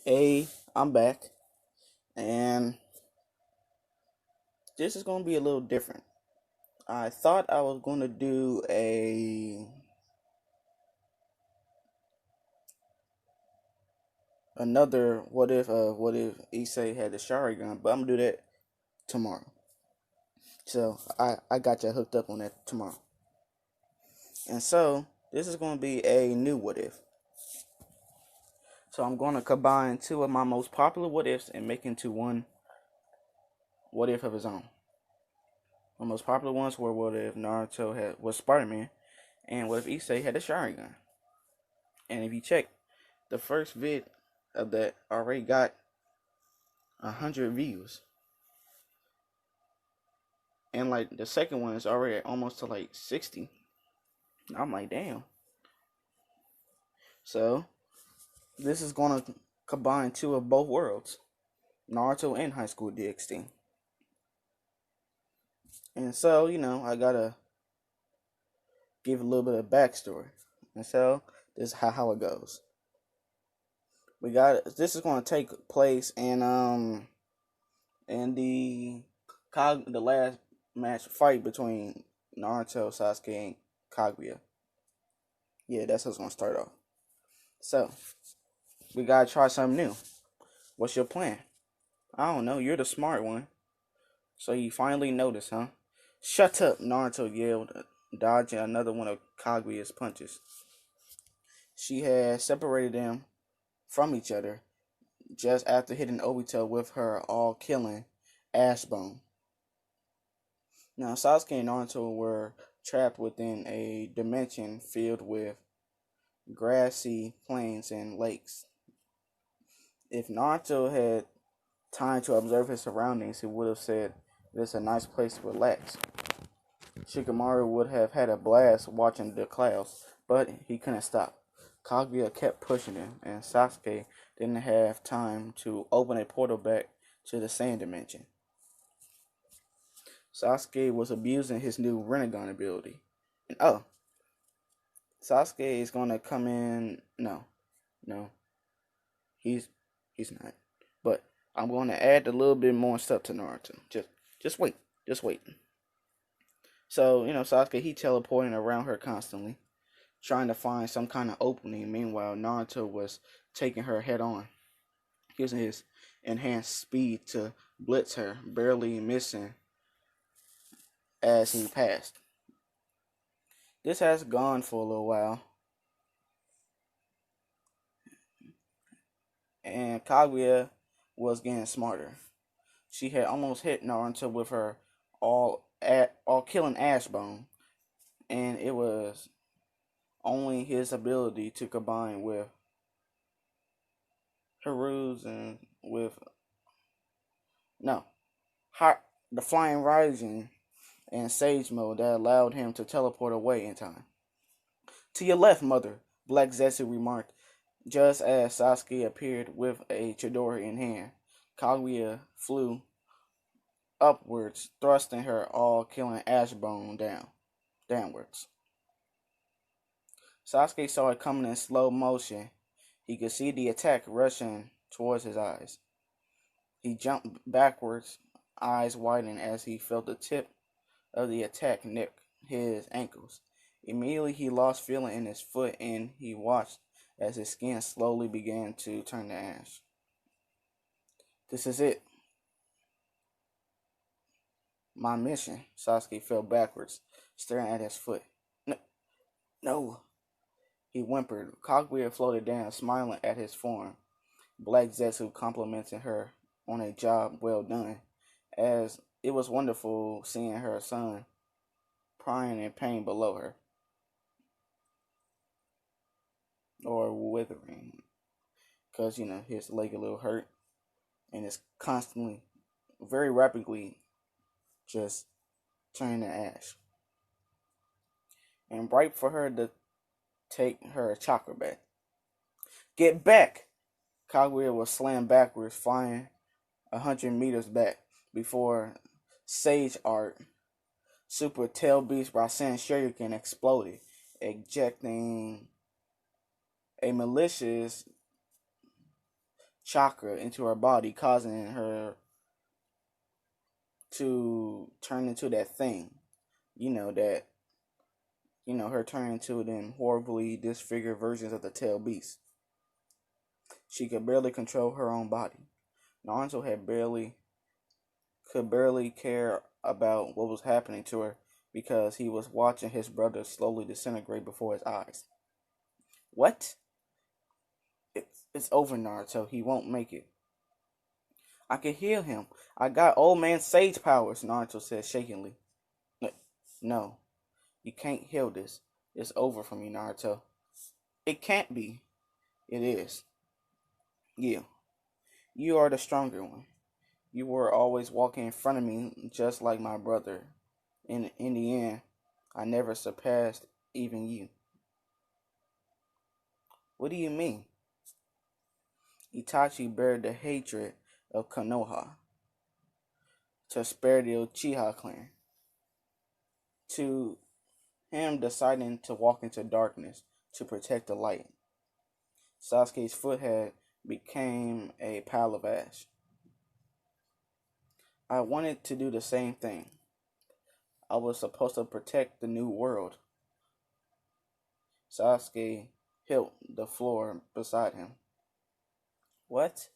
Hey, I'm back, and this is gonna be a little different. I thought I was gonna do a another what if Issei had the Sharingan, but I'm gonna do that tomorrow. So I got you hooked up on that tomorrow, and so this is gonna be a new what if. So I'm gonna combine two of my most popular what ifs and make into one what if of his own. My most popular ones were what if Naruto was Spider-Man, and what if Issei had the Sharingan. And if you check, the first vid of that already got 100 views, and like the second one is already almost to like 60. I'm like, damn. So this is gonna combine two of both worlds, Naruto and Highschool dxd. And so I gotta give a little bit of backstory. And so this is how it goes. This is gonna take place in the last match fight between Naruto, Sasuke, and Kaguya. Yeah, that's how it's gonna start off. So we gotta try something new. What's your plan? I don't know. You're the smart one. So you finally noticed, huh? Shut up, Naruto yelled, dodging another one of Kaguya's punches. She had separated them from each other just after hitting Obito with her all-killing ash bone. Now, Sasuke and Naruto were trapped within a dimension filled with grassy plains and lakes. If Naruto had time to observe his surroundings, he would have said, "This is a nice place to relax." Shikamaru would have had a blast watching the clouds, but he couldn't stop. Kaguya kept pushing him, and Sasuke didn't have time to open a portal back to the sand dimension. Sasuke was abusing his new Rinnegan ability. And Sasuke is gonna come in. No, he's not. But I'm gonna add a little bit more stuff to Naruto. Just wait. Just wait. So, Sasuke, he teleporting around her constantly, trying to find some kind of opening. Meanwhile, Naruto was taking her head on, using his enhanced speed to blitz her, barely missing as he passed. This has gone for a little while, and Kaguya was getting smarter. She had almost hit Naruto with her all killing ash bone, and it was only his ability to combine with Haru's and with no, the Flying Rising and Sage Mode that allowed him to teleport away in time. To your left, mother, Black Zetsu remarked, just as Sasuke appeared with a Chidori in hand. Kaguya flew upwards, thrusting her all-killing ash bone downwards. Sasuke saw it coming in slow motion. He could see the attack rushing towards his eyes. He jumped backwards, eyes widening as he felt the tip of the attack nick his ankles. Immediately he lost feeling in his foot and he watched as his skin slowly began to turn to ash. This is it. My mission. Sasuke fell backwards, staring at his foot. No, he whimpered. Kaguya floated down, smiling at his form. Black Zetsu complimented her on a job well done, as it was wonderful seeing her son crying in pain below her, or withering, because his leg a little hurt, and it's constantly, very rapidly, just turning to ash. And right for her to take her chakra back. Get back! Kaguya was slammed backwards, flying 100 meters back before Sage Art Super Tail Beast Rasen Shoryuken exploded, ejecting a malicious chakra into her body, causing her to turn into that thing. Her turning into them horribly disfigured versions of the tail beast. She could barely control her own body. Naruto could barely care about what was happening to her because he was watching his brother slowly disintegrate before his eyes. What? It's over, Naruto. He won't make it. I can heal him. I got old man sage powers, Naruto said shakingly. No, you can't heal this. It's over for me, Naruto. It can't be. It is. Yeah. You are the stronger one. You were always walking in front of me just like my brother. In the end, I never surpassed even you. What do you mean? Itachi buried the hatred of Konoha to spare the Uchiha clan. To him deciding to walk into darkness to protect the light. Sasuke's forehead became a pile of ash. I wanted to do the same thing. I was supposed to protect the new world. Sasuke hit the floor beside him. What?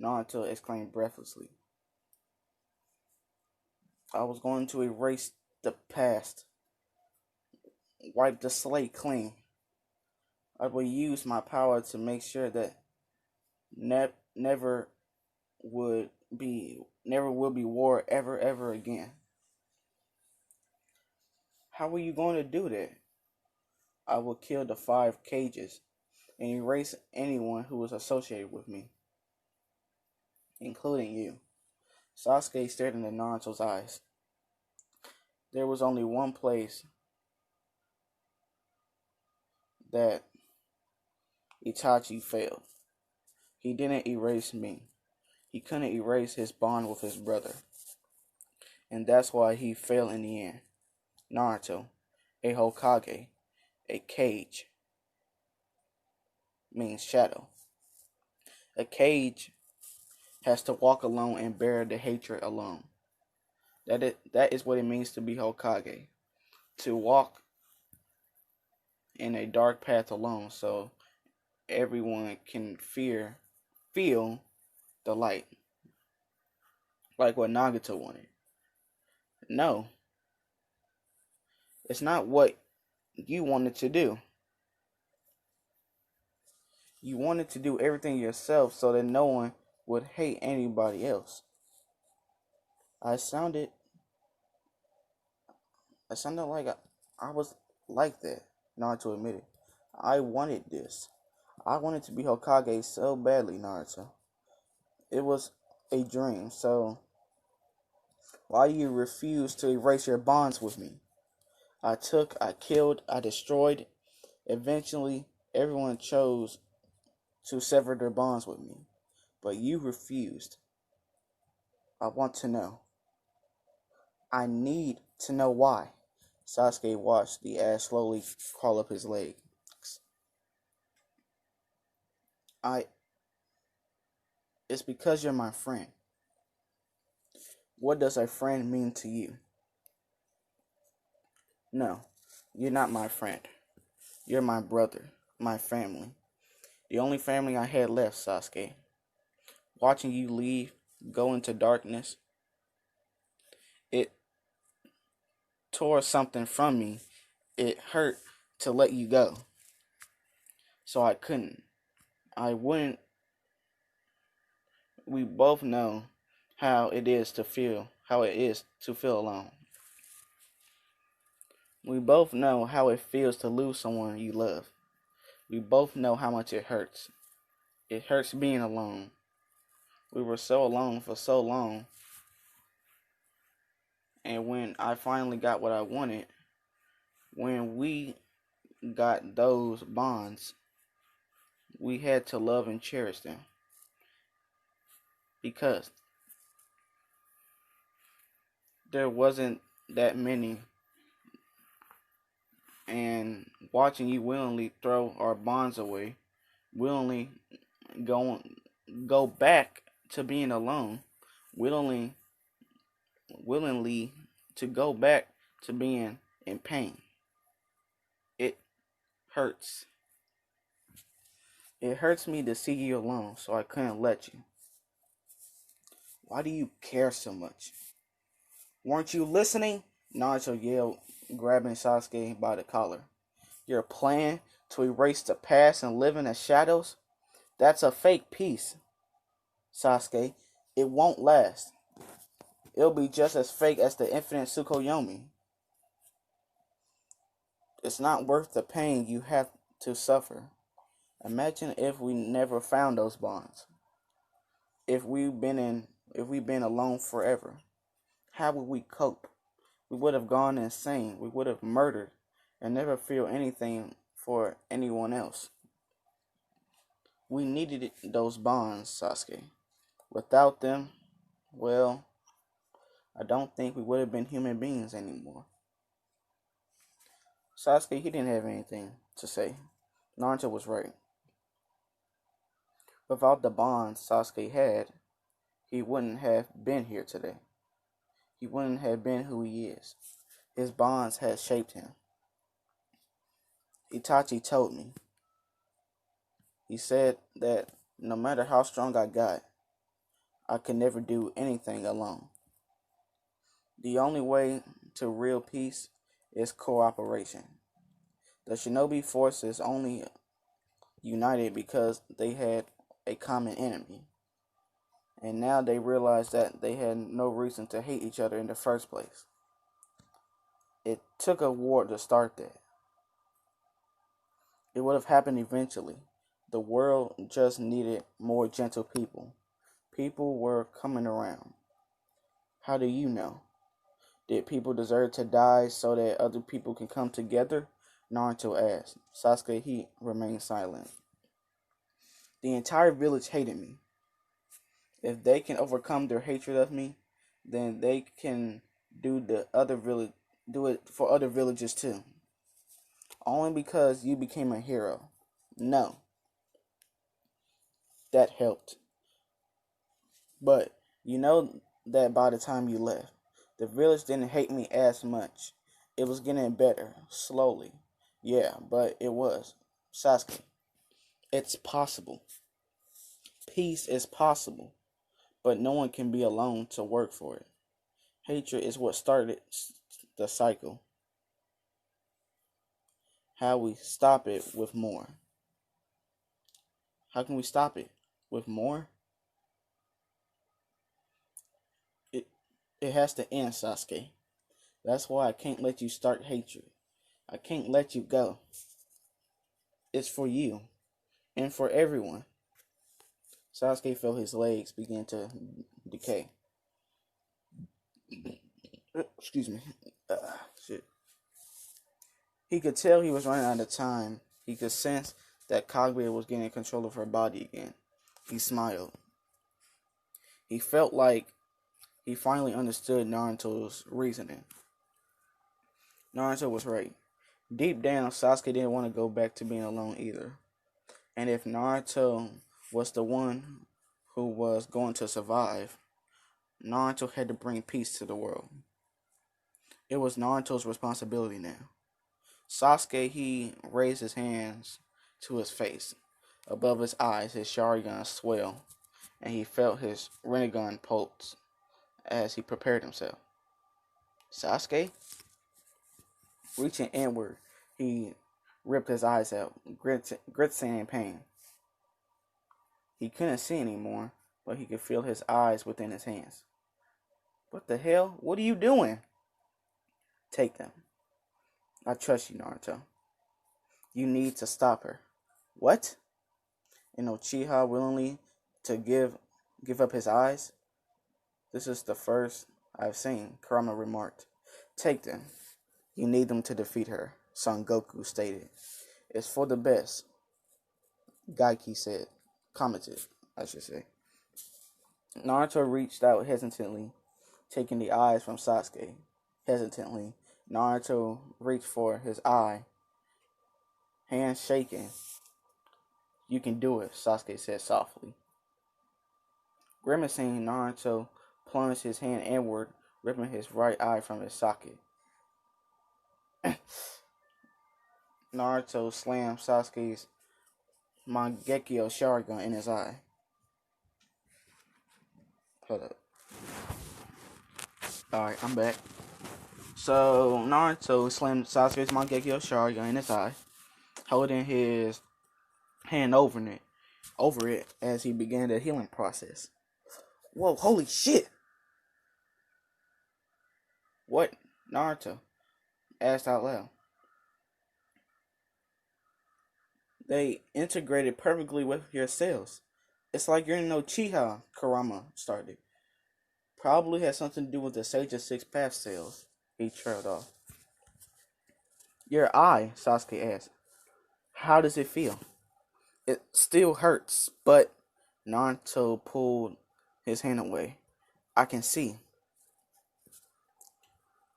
Naruto exclaimed breathlessly. I was going to erase the past. Wipe the slate clean. I will use my power to make sure that never will be war ever again. How are you going to do that? I will kill the 5 cages and erase anyone who was associated with me, including you. Sasuke stared into Naruto's eyes. There was only one place that Itachi failed. He didn't erase me. He couldn't erase his bond with his brother. And that's why he failed in the end. Naruto, a Hokage, a cage, means shadow. A cage has to walk alone and bear the hatred alone. That is what it means to be Hokage. To walk in a dark path alone so everyone can feel the light. Like what Nagato wanted. No, it's not what you wanted to do. You wanted to do everything yourself so that no one would hate anybody else. I sounded like I was like that, Naruto admitted. I wanted this. I wanted to be Hokage so badly, Naruto. It was a dream, so why do you refuse to erase your bonds with me? I killed, I destroyed. Eventually, everyone chose to sever their bonds with me, but you refused. I want to know. I need to know why. Sasuke watched the ash slowly crawl up his leg. It's because you're my friend. What does a friend mean to you? No, you're not my friend. You're my brother, my family. The only family I had left, Sasuke. Watching you leave, go into darkness, it tore something from me. It hurt to let you go. So I couldn't. I wouldn't. We both know how it is to feel alone. We both know how it feels to lose someone you love. We both know how much it hurts. It hurts being alone. We were so alone for so long. And when I finally got what I wanted, when we got those bonds, we had to love and cherish them. Because there wasn't that many. And watching you willingly throw our bonds away, willingly go back to being alone, willingly, willingly to go back to being in pain. It hurts. It hurts me to see you alone, so I couldn't let you. Why do you care so much? Weren't you listening? Naruto yelled, grabbing Sasuke by the collar. Your plan to erase the past and live in the shadows? That's a fake peace, Sasuke. It won't last. It'll be just as fake as the infinite Tsukuyomi. It's not worth the pain you have to suffer. Imagine if we never found those bonds. If we've been alone forever. How would we cope? We would have gone insane. We would have murdered and never feel anything for anyone else. We needed those bonds, Sasuke. Without them, well, I don't think we would have been human beings anymore. Sasuke, he didn't have anything to say. Naruto was right. Without the bonds Sasuke had, he wouldn't have been here today. He wouldn't have been who he is. His bonds had shaped him. Itachi told me. He said that no matter how strong I got, I could never do anything alone. The only way to real peace is cooperation. The shinobi forces only united because they had a common enemy. And now they realized that they had no reason to hate each other in the first place. It took a war to start that. It would have happened eventually. The world just needed more gentle people. People were coming around. How do you know? Did people deserve to die so that other people can come together? Naruto asked. Sasuke, he remained silent. The entire village hated me. If they can overcome their hatred of me, then they can do it for other villages too. Only because you became a hero. No. That helped. But you know that by the time you left, the village didn't hate me as much. It was getting better, slowly. Yeah, but it was. Sasuke, it's possible. Peace is possible. But no one can be alone to work for it. Hatred is what started the cycle. How we stop it with more. How can we stop it? With more? It has to end, Sasuke. That's why I can't let you start hatred. I can't let you go. It's for you. And for everyone. Sasuke felt his legs begin to decay. Excuse me. Shit. He could tell he was running out of time. He could sense that Kaguya was getting control of her body again. He smiled. He felt like he finally understood Naruto's reasoning. Naruto was right. Deep down, Sasuke didn't want to go back to being alone either. And if Naruto was the one who was going to survive, Naruto had to bring peace to the world. It was Naruto's responsibility now. Sasuke, he raised his hands to his face. Above his eyes, his Sharingan swelled, and he felt his Rinnegan pulse as he prepared himself. Sasuke? Reaching inward, he ripped his eyes out, gritting in pain. He couldn't see anymore, but he could feel his eyes within his hands. What the hell? What are you doing? Take them. I trust you, Naruto. You need to stop her. What? And Uchiha willingly to give up his eyes? This is the first I've seen, Kurama remarked. Take them. You need them to defeat her, Son Goku stated. It's for the best, Gaiki said. Commented, I should say. Naruto reached out hesitantly, taking the eyes from Sasuke. Hesitantly, Naruto reached for his eye, hands shaking. You can do it, Sasuke said softly. Grimacing, Naruto plunged his hand inward, ripping his right eye from his socket. Naruto slammed Sasuke's Mangekyo Sharingan in his eye. Hold up. Alright, I'm back. So, Naruto slammed Sasuke's Mangekyo Sharingan in his eye, holding his hand over it as he began the healing process. Whoa, holy shit! What? Naruto asked out loud. They integrated perfectly with your cells. It's like you're in no Chiha, Kurama started. Probably has something to do with the Sage of Six Paths cells, he trailed off. Your eye, Sasuke asked. How does it feel? It still hurts, but Naruto pulled his hand away. I can see.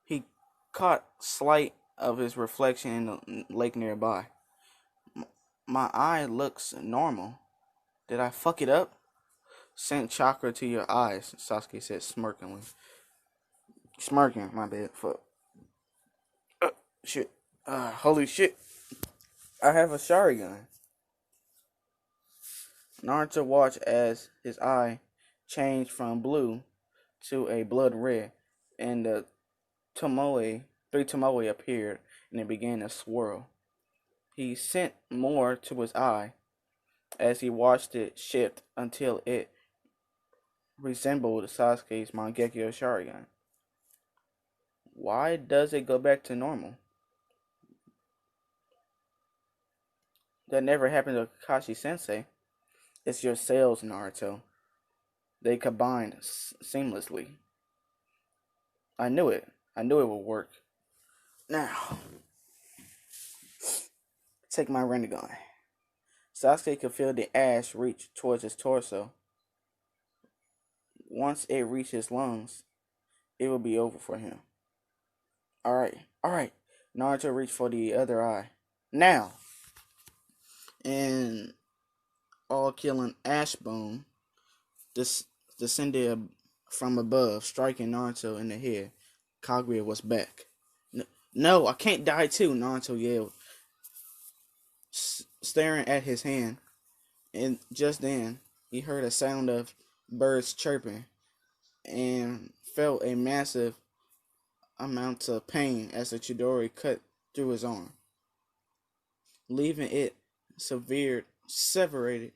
He caught sight of his reflection in the lake nearby. My eye looks normal. Did I fuck it up? Sent chakra to your eyes, Sasuke said smirkingly. Smirking, my bad. Fuck. Shit. Holy shit. I have a Sharingan. Naruto watched as his eye changed from blue to a blood red, and the three tomoe appeared, and it began to swirl. He sent more to his eye as he watched it shift until it resembled Sasuke's Mangekyo Sharingan. Why does it go back to normal? That never happened to Kakashi Sensei. It's your cells, Naruto. They combined seamlessly. I knew it. I knew it would work. Now, take my Rinnegan. Sasuke could feel the ash reach towards his torso. Once it reached his lungs, it would be over for him. Alright. Naruto reached for the other eye. Now! And all-killing ash bone descended from above, striking Naruto in the head. Kaguya was back. No, I can't die too, Naruto yelled, staring at his hand. And just then, he heard a sound of birds chirping and felt a massive amount of pain as the Chidori cut through his arm, leaving it separated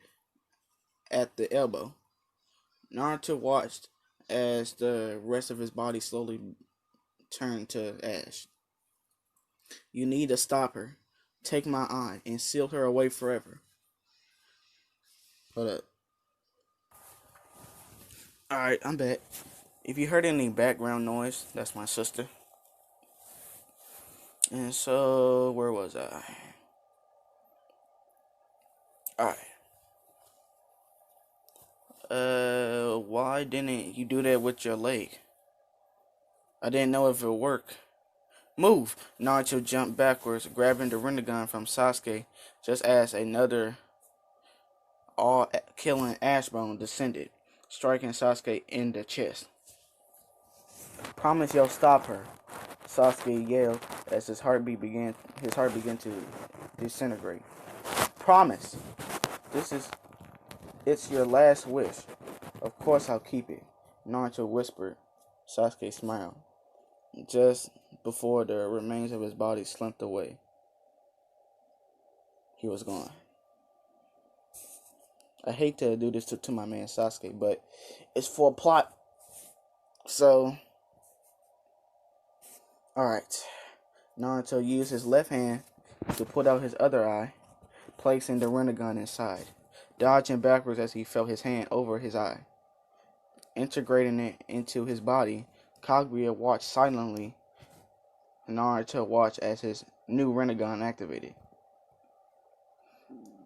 at the elbow. Naruto watched as the rest of his body slowly turned to ash. You need to stop her. Take my eye and seal her away forever. Hold up. Alright, I'm back. If you heard any background noise, that's my sister. And so, where was I? Alright. Why didn't you do that with your leg? I didn't know if it would work. Move! Naruto jumped backwards, grabbing the Rinnegan from Sasuke, just as another all-killing ash bone descended, striking Sasuke in the chest. Promise you'll stop her, Sasuke yelled as his heartbeat began to disintegrate. Promise! It's your last wish. Of course I'll keep it, Naruto whispered. Sasuke smiled, just before the remains of his body slipped away. He was gone. I hate to do this to my man Sasuke, but it's for a plot. So, alright. Naruto used his left hand to put out his other eye, placing the Rinnegan inside, dodging backwards as he felt his hand over his eye. Integrating it into his body, Kaguya watched silently. Naruto watched as his new Rinnegan activated.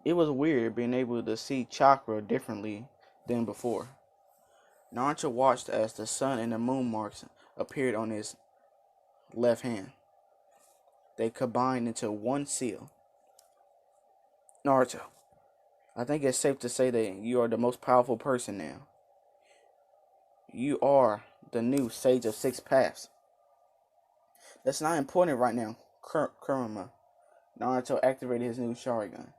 It was weird being able to see chakra differently than before. Naruto watched as the sun and the moon marks appeared on his left hand. They combined into one seal. Naruto, I think it's safe to say that you are the most powerful person now. You are the new Sage of Six Paths. That's not important right now, Kurama. Naruto activated his new Sharingan.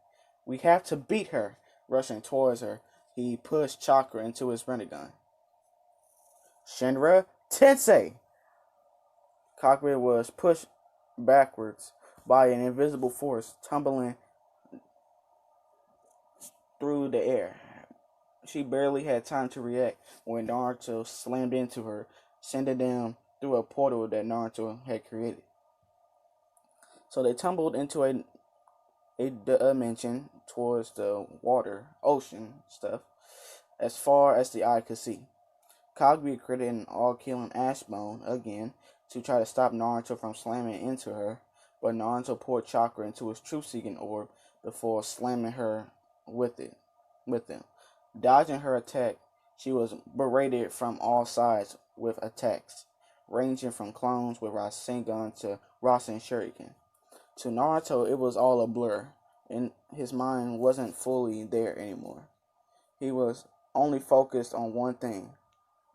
We have to beat her. Rushing towards her, he pushed chakra into his Rinnegan. Shinra Tensei! Kaguya was pushed backwards by an invisible force, tumbling through the air. She barely had time to react when Naruto slammed into her, sending them through a portal that Naruto had created. So they tumbled into a dimension towards the water, ocean stuff, as far as the eye could see. Kaguya created an all-killing ash bone again to try to stop Naruto from slamming into her, but Naruto poured chakra into his truth-seeking orb before slamming her with him. Dodging her attack, she was berated from all sides with attacks, ranging from clones with Rasengan to Rasen Shuriken. To Naruto, it was all a blur, and his mind wasn't fully there anymore. He was only focused on one thing: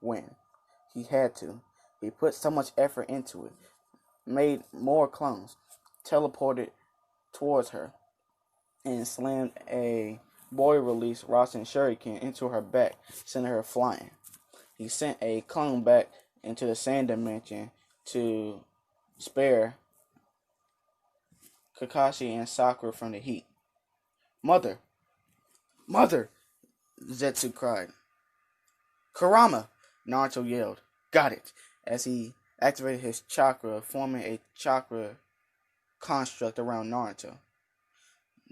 win. He had to. He put so much effort into it, made more clones, teleported towards her, and slammed a boy-release Rasen Shuriken into her back, sending her flying. He sent a clone back into the sand dimension to spare Kakashi and Sakura from the heat. Mother! Mother! Zetsu cried. Kurama! Naruto yelled. Got it! As he activated his chakra, forming a chakra construct around Naruto.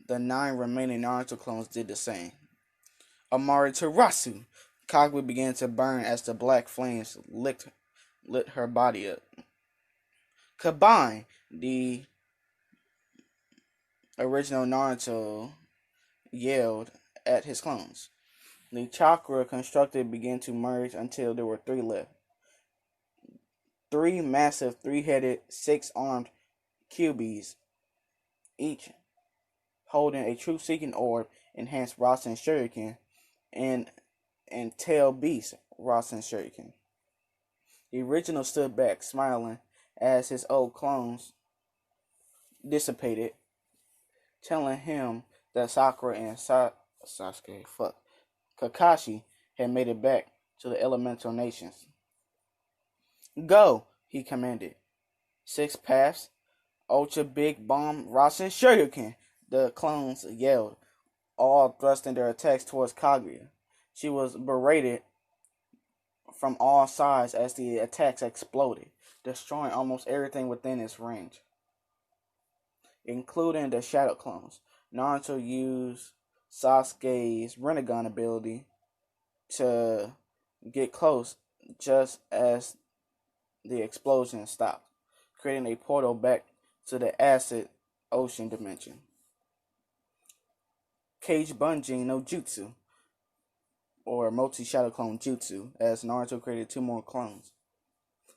The 9 remaining Naruto clones did the same. Amaterasu! Kaguya began to burn as the black flames lit her body up. Combine! The original Naruto yelled at his clones. The chakra constructed began to merge until there were 3 left. 3 massive 3-headed, 6-armed Kyuubi's, each holding a truth-seeking orb, enhanced Rasen Shuriken, and tail beast Rasen Shuriken. The original stood back, smiling as his old clones dissipated, telling him that Sakura and Kakashi had made it back to the elemental nations. Go, he commanded. 6 paths, Ultra Big Bomb Rasen Shuriken, the clones yelled, all thrusting their attacks towards Kaguya. She was berated from all sides as the attacks exploded, destroying almost everything within its range, including the Shadow Clones. Naruto used Sasuke's Rinnegan ability to get close just as the explosion stopped, creating a portal back to the acid ocean dimension. Cage Bunjin no Jutsu, or Multi-Shadow Clone Jutsu, as Naruto created 2 more clones.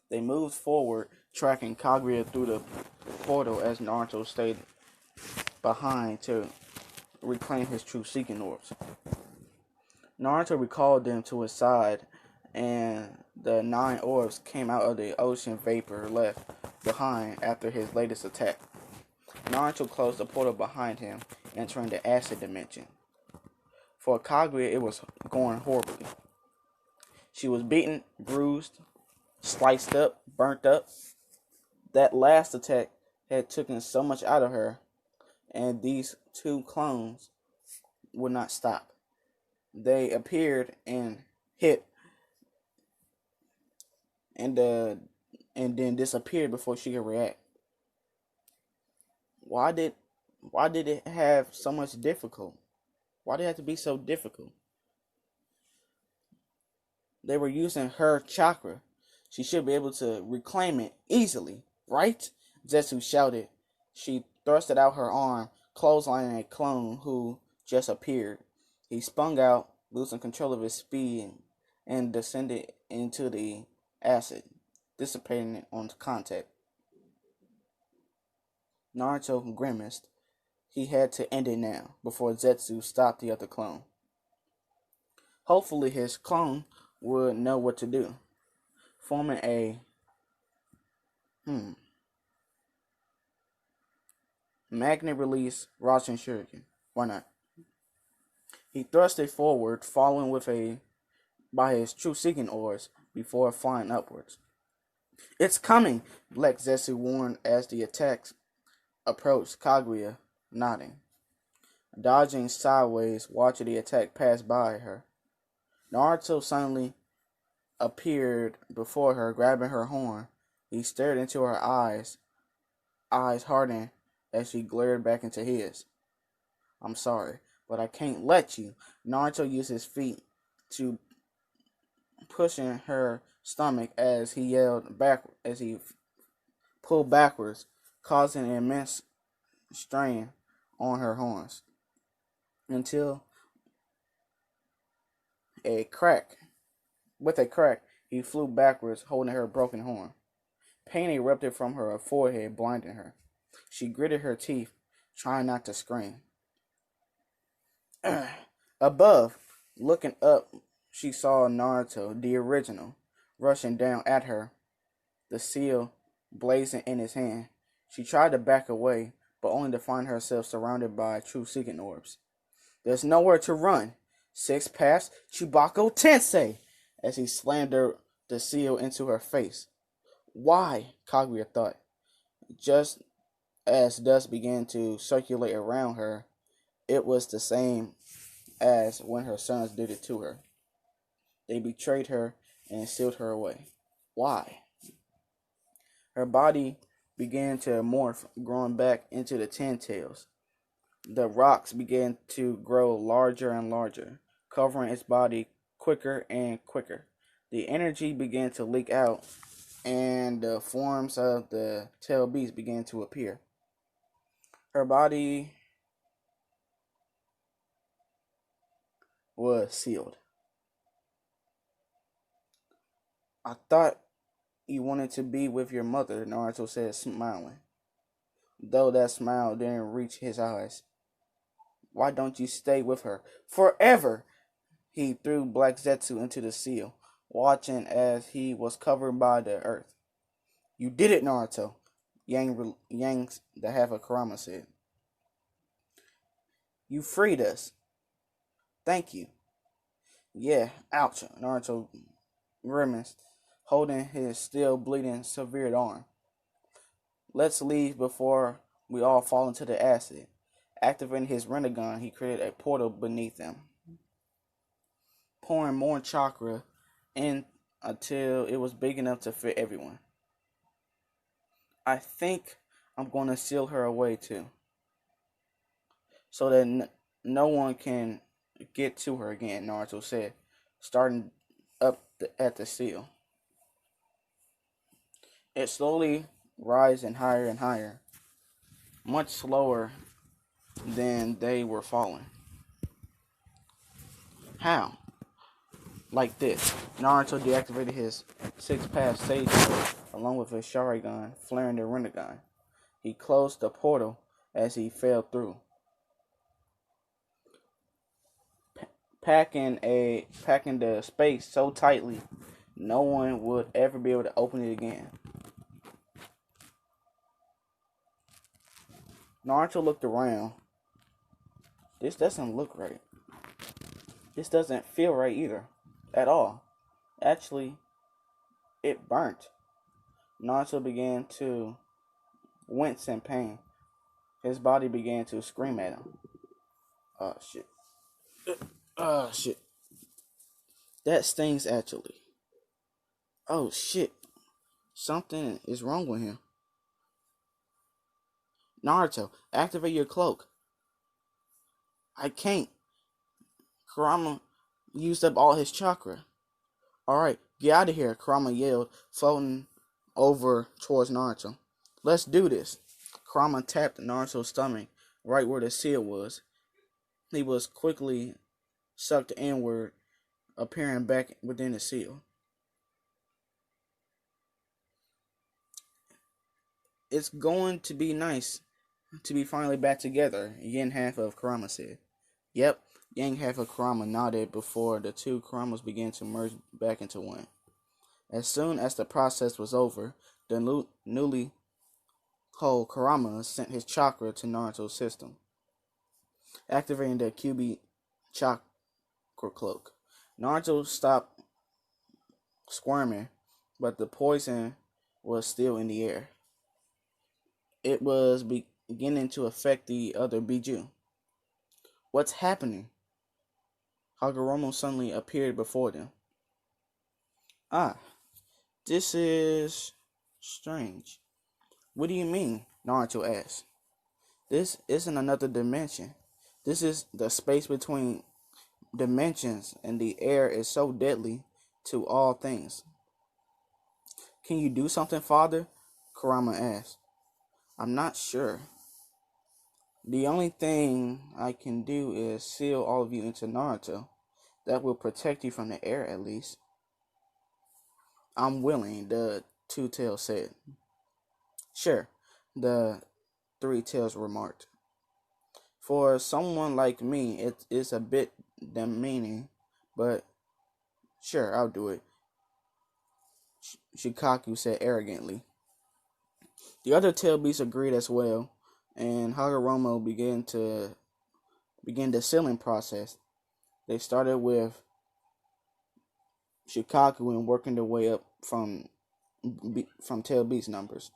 They moved forward, tracking Kaguya through the portal as Naruto stayed behind to reclaim his truth-seeking orbs. Naruto recalled them to his side, and the 9 orbs came out of the ocean vapor left behind after his latest attack. Naruto closed the portal behind him, entering the acid dimension. For Kaguya, it was going horribly. She was beaten, bruised, sliced up, burnt up. That last attack had taken so much out of her, and these 2 clones would not stop. They appeared and hit, and then disappeared before she could react. Why did it have so much difficult? Why did it have to be so difficult? They were using her chakra. She should be able to reclaim it easily, right? Zetsu shouted. She thrusted out her arm, clotheslining a clone who just appeared. He spun out, losing control of his speed, and descended into the acid, dissipating it on contact. Naruto grimaced. He had to end it now, before Zetsu stopped the other clone. Hopefully his clone would know what to do. Forming a magnet release Rasen Shuriken. Why not? He thrust it forward, following by his true seeking oars before flying upwards. It's coming, Black Zetsu warned as the attacks approached, Kaguya nodding. Dodging sideways, watching the attack pass by her. Naruto suddenly appeared before her, grabbing her horn. He stared into her eyes hardened as she glared back into his. I'm sorry, but I can't let you. Naruto used his feet to pushing her stomach as he pulled backwards, causing an immense strain on her horns. Until with a crack, he flew backwards, holding her broken horn. Pain erupted from her forehead, blinding her. She gritted her teeth, trying not to scream. Above, looking up, she saw Naruto, the original, rushing down at her, the seal blazing in his hand. She tried to back away, but only to find herself surrounded by true seeking orbs. There's nowhere to run. 6 past Chubako Tensei, as he slammed the seal into her face. Why? Kaguya thought. Just as dust began to circulate around her, it was the same as when her sons did it to her. They betrayed her and sealed her away. Why? Her body began to morph, growing back into the 10 tails. The rocks began to grow larger and larger, covering its body quicker and quicker. The energy began to leak out, and the forms of the tail beasts began to appear. Her body was sealed. I thought you wanted to be with your mother, Naruto said, smiling, though that smile didn't reach his eyes. Why don't you stay with her? Forever! He threw Black Zetsu into the seal, watching as he was covered by the earth. You did it, Naruto, Yang the half of Kurama said. You freed us. Thank you. Yeah, ouch, Naruto grimaced, holding his still bleeding severed arm. Let's leave before we all fall into the acid. Activating his Rinnegan, he created a portal beneath them, pouring more chakra in until it was big enough to fit everyone. I think I'm going to seal her away too, so that no one can get to her again, Naruto said, starting up at the seal. It slowly rising higher and higher, much slower than they were falling. How? Like this. Naruto deactivated his 6-pass sage mode along with his Sharingan, flaring the Rinnegan. He closed the portal as he fell through, packing the space so tightly no one would ever be able to open it again. Naruto looked around. This doesn't look right. This doesn't feel right either. At all. Actually, it burnt. Naruto began to wince in pain. His body began to scream at him. Oh, shit. Oh, shit. That stings, actually. Oh, shit. Something is wrong with him. Naruto, activate your cloak. I can't. Kurama used up all his chakra. Alright, get out of here, Kurama yelled, floating over towards Naruto. Let's do this. Kurama tapped Naruto's stomach right where the seal was. He was quickly sucked inward, appearing back within the seal. It's going to be nice to be finally back together, Yin half of Kurama said. Yep, young half of Kurama nodded before the two Kuramas began to merge back into one. As soon as the process was over, the newly whole Kurama sent his chakra to Naruto's system, activating the QB chakra cloak. Naruto stopped squirming, but the poison was still in the air. It was beginning to affect the other Biju. What's happening? Hagoromo suddenly appeared before them. Ah, this is strange. What do you mean? Naruto asked. This isn't another dimension. This is the space between dimensions, and the air is so deadly to all things. Can you do something, Father? Kurama asked. I'm not sure. The only thing I can do is seal all of you into Naruto. That will protect you from the air, at least. I'm willing, the Two-Tails said. Sure, the Three-Tails remarked. For someone like me, it is a bit demeaning, but sure, I'll do it, Shikaku said arrogantly. The other tail beasts agreed as well, and Hagoromo began the sealing process. They started with Shikaku and working their way up from tail beast numbers.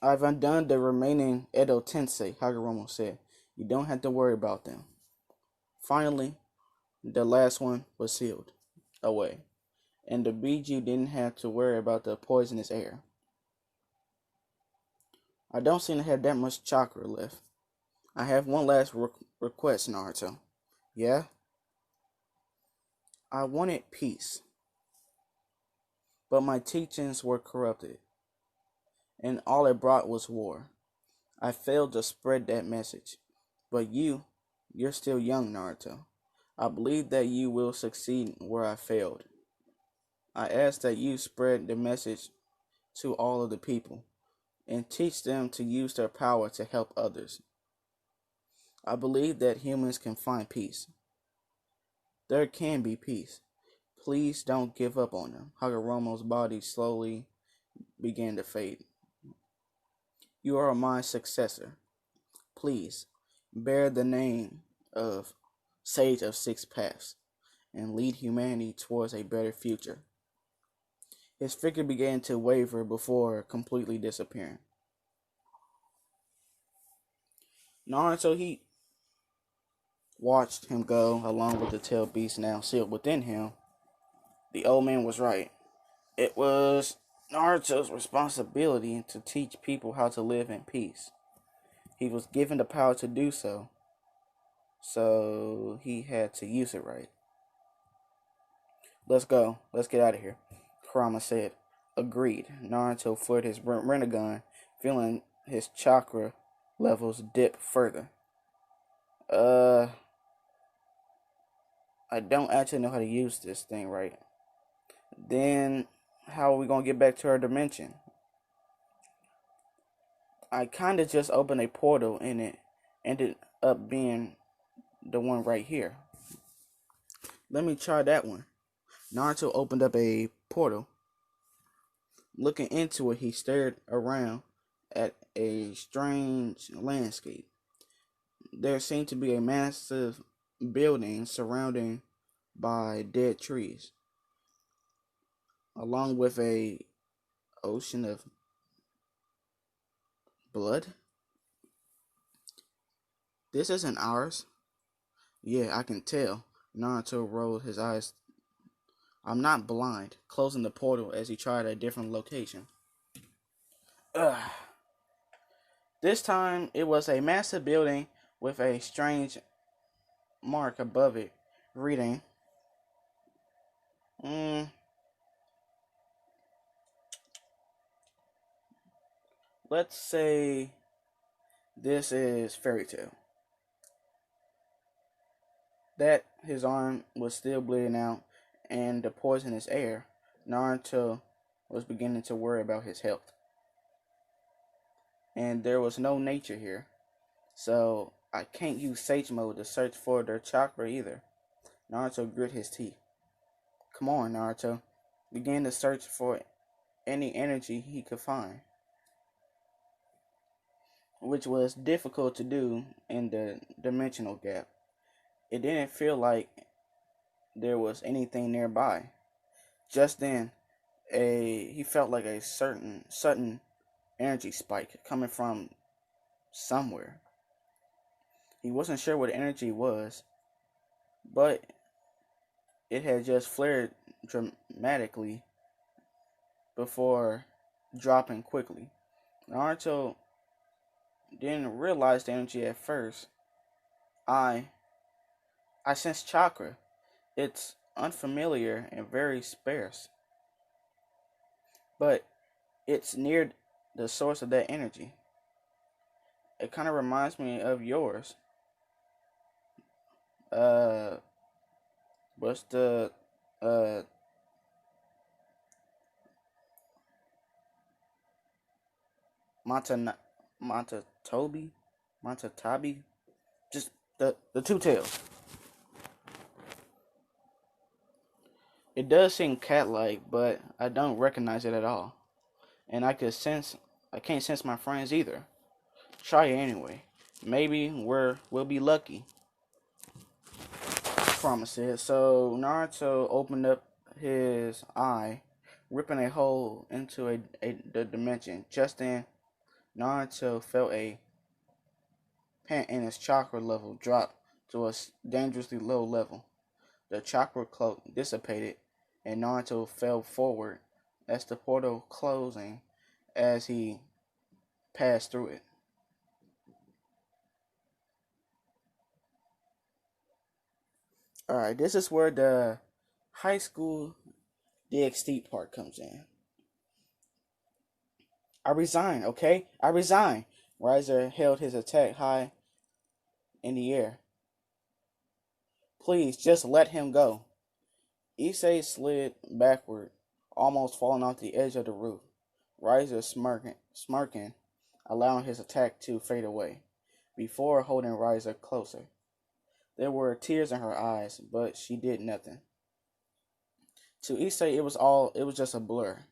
I've undone the remaining Edo Tensei, Hagoromo said. You don't have to worry about them. Finally, the last one was sealed away, and the Biju didn't have to worry about the poisonous air. I don't seem to have that much chakra left. I have one last request, Naruto. Yeah? I wanted peace, but my teachings were corrupted, and all it brought was war. I failed to spread that message, but you're still young, Naruto. I believe that you will succeed where I failed. I ask that you spread the message to all of the people and teach them to use their power to help others. I believe that humans can find peace. There can be peace. Please don't give up on them. Hagoromo's body slowly began to fade. You are my successor. Please bear the name of Sage of Six Paths and lead humanity towards a better future. His figure began to waver before completely disappearing. Naruto, he watched him go along with the tail beast now sealed within him. The old man was right. It was Naruto's responsibility to teach people how to live in peace. He was given the power to do so, so he had to use it right. Let's go. Let's get out of here, Kurama said. Agreed. Naruto flipped his Rinnegan, feeling his chakra levels dip further. I don't actually know how to use this thing right. Then, how are we going to get back to our dimension? I kind of just opened a portal and it ended up being the one right here. Let me try that one. Naruto opened up a portal. Looking into it, he stared around at a strange landscape. There seemed to be a massive building surrounded by dead trees, along with a ocean of blood. This isn't ours. Yeah, I can tell. Naruto rolled his eyes. I'm not blind, closing the portal as he tried a different location. Ugh. This time, it was a massive building with a strange mark above it, reading, let's say this is Fairy Tale. That his arm was still bleeding out and the poisonous air, Naruto was beginning to worry about his health. And there was no nature here, so I can't use Sage Mode to search for their chakra either. Naruto grit his teeth. Come on, Naruto. Began to search for any energy he could find, which was difficult to do in the dimensional gap. It didn't feel like there was anything nearby. Just then, he felt like a certain sudden energy spike coming from somewhere. He wasn't sure what energy was, but it had just flared dramatically before dropping quickly. Naruto didn't realize the energy at first. I I sense chakra. It's unfamiliar and very sparse, but it's near the source of that energy. It kind of reminds me of yours. Uh, what's the uh Monta Montatobi, Montatabi, just the two tails. It does seem cat-like, but I don't recognize it at all, and I can't sense my friends either. Try it anyway. Maybe we'll be lucky. Promise it. So Naruto opened up his eye, ripping a hole into the dimension. Just then, Naruto felt a pant in his chakra level drop to a dangerously low level. The chakra cloak dissipated, and Naruto fell forward as the portal closing as he passed through it. Alright, this is where the high school dxd part comes in. I resign, okay? I resign. Riser held his attack high in the air. Please, just let him go. Issei slid backward, almost falling off the edge of the roof. Riser smirking, allowing his attack to fade away, before holding Riser closer. There were tears in her eyes, but she did nothing. To Issei, it was just a blur.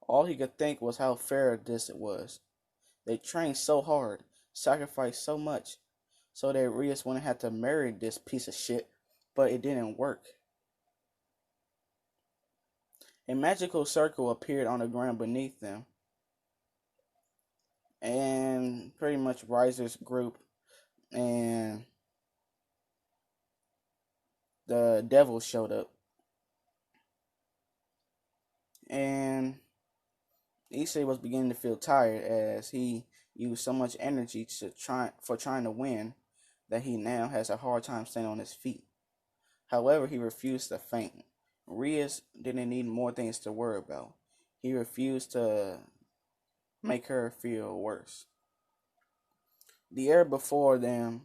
All he could think was how fair this was. They trained so hard, sacrificed so much, so that Rias wouldn't have to marry this piece of shit, but it didn't work. A magical circle appeared on the ground beneath them, and pretty much Riser's group and the devil showed up. And Issei was beginning to feel tired as he used so much energy trying to win that he now has a hard time staying on his feet. However, he refused to faint. Rias didn't need more things to worry about. He refused to make her feel worse. The air before them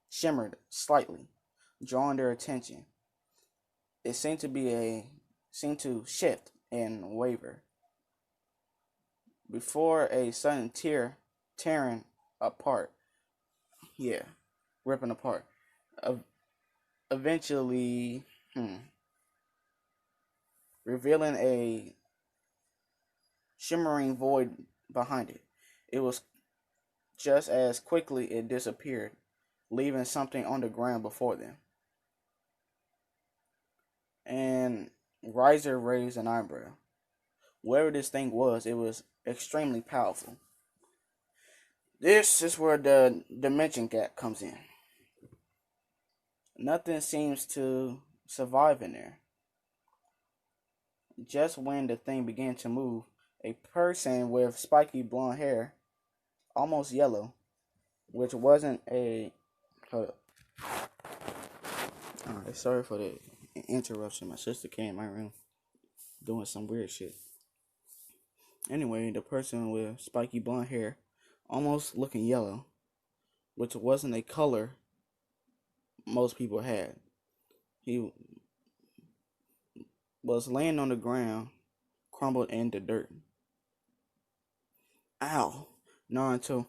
shimmered slightly, drawing their attention. It seemed to shift and waver before a sudden tearing apart. Yeah, ripping apart. Eventually, revealing a shimmering void behind it. It was just as quickly it disappeared, leaving something on the ground before them. And Riser raised an eyebrow. Whatever this thing was, it was extremely powerful. This is where the dimension gap comes in. Nothing seems to survive in there. Just when the thing began to move, a person with spiky blonde hair, almost yellow, which wasn't a... Hold up. Alright, sorry for the interruption. My sister came in my room doing some weird shit. Anyway, the person with spiky blonde hair, almost looking yellow, which wasn't a color most people had. He was laying on the ground, crumbled in the dirt. Ow! Naruto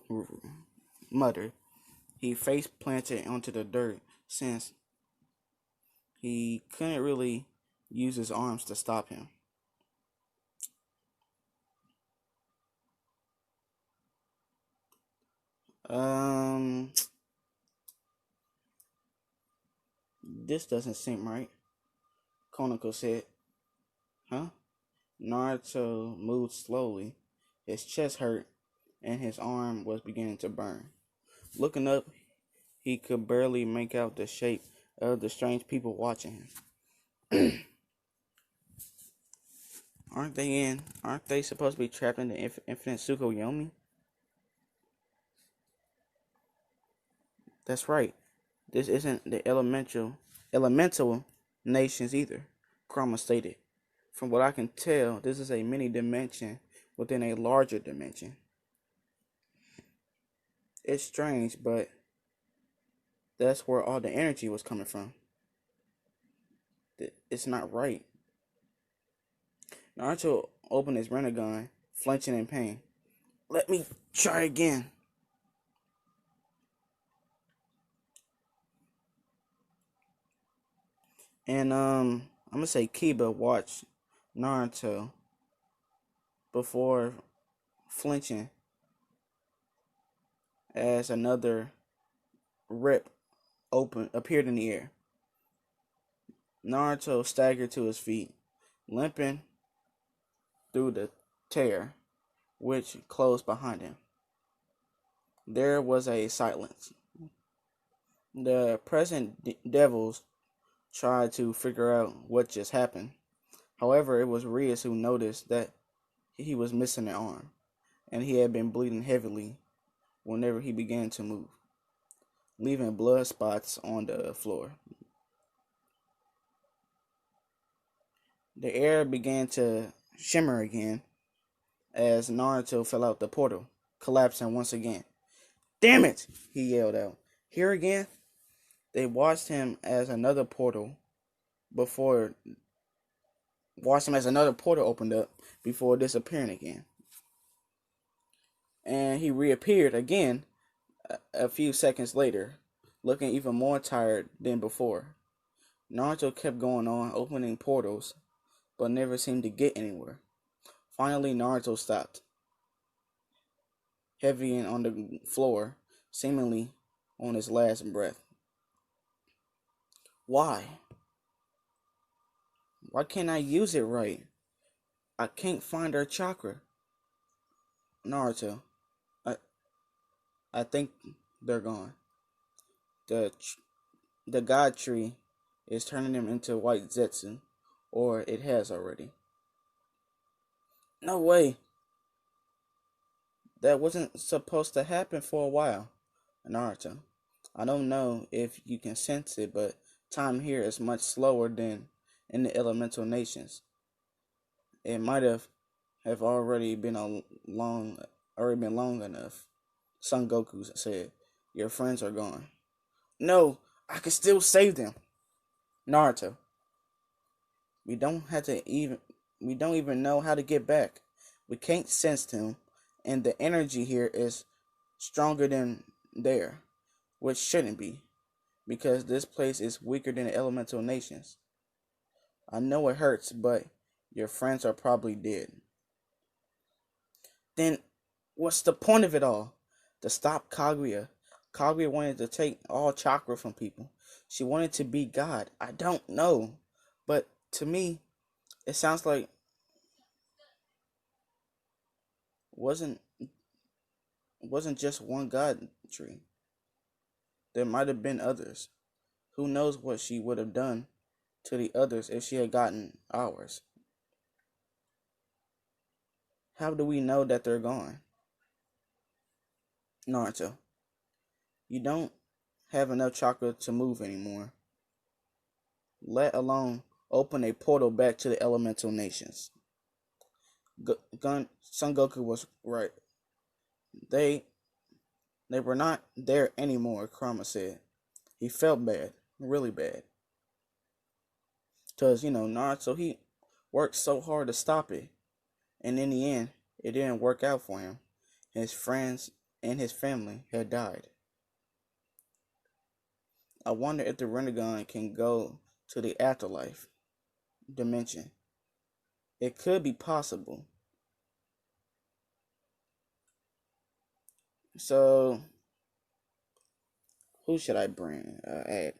muttered. He face planted onto the dirt since he couldn't really use his arms to stop him. This doesn't seem right, Konako said. Huh? Naruto moved slowly. His chest hurt, and his arm was beginning to burn. Looking up, he could barely make out the shape of the strange people watching him. Aren't they supposed to be trapped in the infinite Tsukuyomi? That's right. This isn't the elemental nations either, Chroma stated. From what I can tell, this is a mini dimension within a larger dimension. It's strange, but that's where all the energy was coming from. It's not right. Naruto opened his Rinnegan, flinching in pain. Let me try again. And I'm gonna say Kiba watched Naruto before flinching as another rip appeared in the air. Naruto staggered to his feet, limping through the tear, which closed behind him. There was a silence. The present devils tried to figure out what just happened. However, it was Rias who noticed that he was missing an arm, and he had been bleeding heavily whenever he began to move, leaving blood spots on the floor. The air began to shimmer again as Naruto fell out the portal, collapsing once again. Damn it! He yelled out. Here again? They watched him as another portal opened up before disappearing again. And he reappeared again a few seconds later, looking even more tired than before. Naruto kept going on, opening portals, but never seemed to get anywhere. Finally, Naruto stopped, heavying on the floor, seemingly on his last breath. Why? Why can't I use it right? I can't find our chakra. Naruto, I think they're gone. The God Tree is turning them into white Zetsu, or it has already. No way. That wasn't supposed to happen for a while, Naruto. I don't know if you can sense it, but time here is much slower than in the elemental nations. It might have already been long enough. Son Goku said, "Your friends are gone." No, I can still save them. Naruto, we don't even know how to get back. We can't sense them, and the energy here is stronger than there, which shouldn't be, because this place is weaker than the elemental nations. I know it hurts, but your friends are probably dead. Then what's the point of it all? To stop Kaguya. Kaguya wanted to take all chakra from people. She wanted to be God. I don't know. But to me, it sounds like wasn't just one God tree. There might have been others. Who knows what she would have done to the others if she had gotten ours? How do we know that they're gone? Naruto, you don't have enough chakra to move anymore, let alone open a portal back to the elemental nations. Son Goku was right. They were not there anymore, Kurama said. He felt bad, really bad. Because, Naruto, he worked so hard to stop it. And in the end, it didn't work out for him. His friends and his family had died. I wonder if the Renegon can go to the afterlife dimension. It could be possible. So, who should I bring? Add.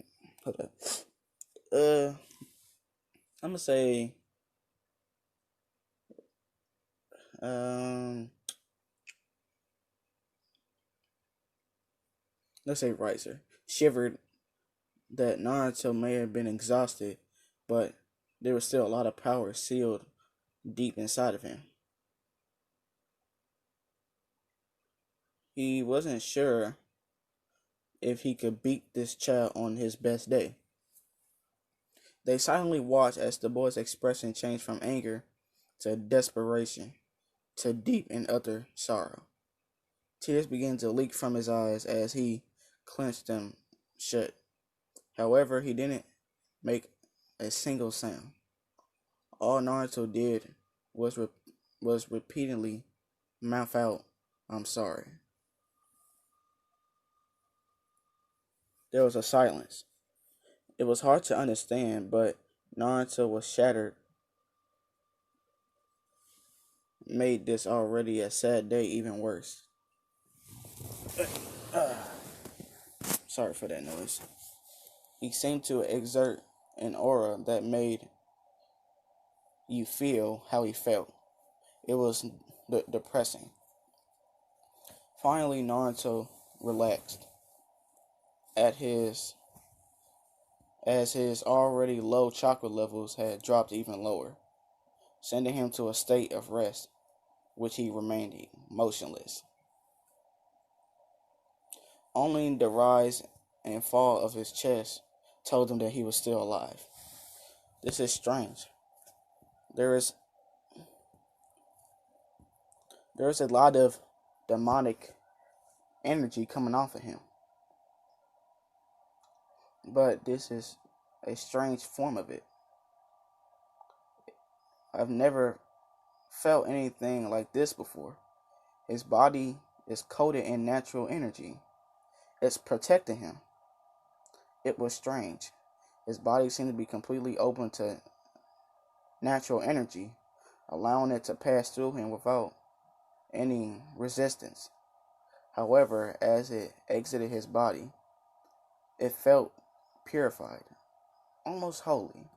Hold up. I'm gonna say, um, let's say Riser. Shivered that Naruto may have been exhausted, but there was still a lot of power sealed deep inside of him. He wasn't sure if he could beat this child on his best day. They silently watched as the boy's expression changed from anger to desperation to deep and utter sorrow. Tears began to leak from his eyes as he clenched them shut. However, he didn't make a single sound. All Naruto did was repeatedly mouth out, "I'm sorry." There was a silence. It was hard to understand, but Naruto was shattered, made this already a sad day even worse. Sorry for that noise. He seemed to exert an aura that made you feel how he felt. It was depressing. Finally, Naruto relaxed at his as his already low chakra levels had dropped even lower, sending him to a state of rest, which he remained motionless. Only the rise and fall of his chest told him that he was still alive. This is strange. There is a lot of demonic energy coming off of him. But this is a strange form of it. I've never felt anything like this before. His body is coated in natural energy. It's protecting him. It was strange. His body seemed to be completely open to natural energy, allowing it to pass through him without any resistance. However, as it exited his body, it felt purified, almost holy,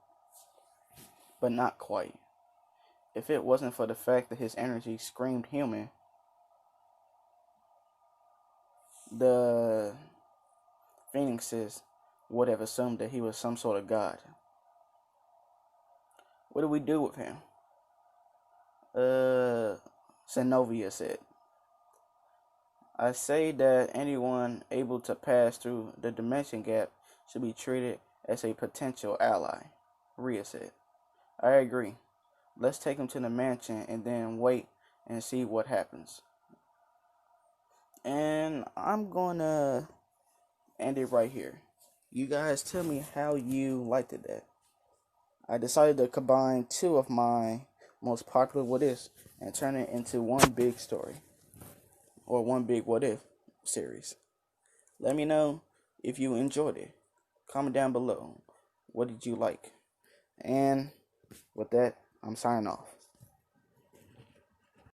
but not quite. If it wasn't for the fact that his energy screamed human, the phoenixes would have assumed that he was some sort of god. What do we do with him? Zenovia said, "I say that anyone able to pass through the dimension gap should be treated as a potential ally." Ria said, "I agree. Let's take him to the mansion and then wait and see what happens." And I'm gonna end it right here. You guys tell me how you liked it that. I decided to combine two of my most popular what ifs and turn it into one big story or one big what if series. Let me know if you enjoyed it. Comment down below. What did you like? And with that, I'm signing off.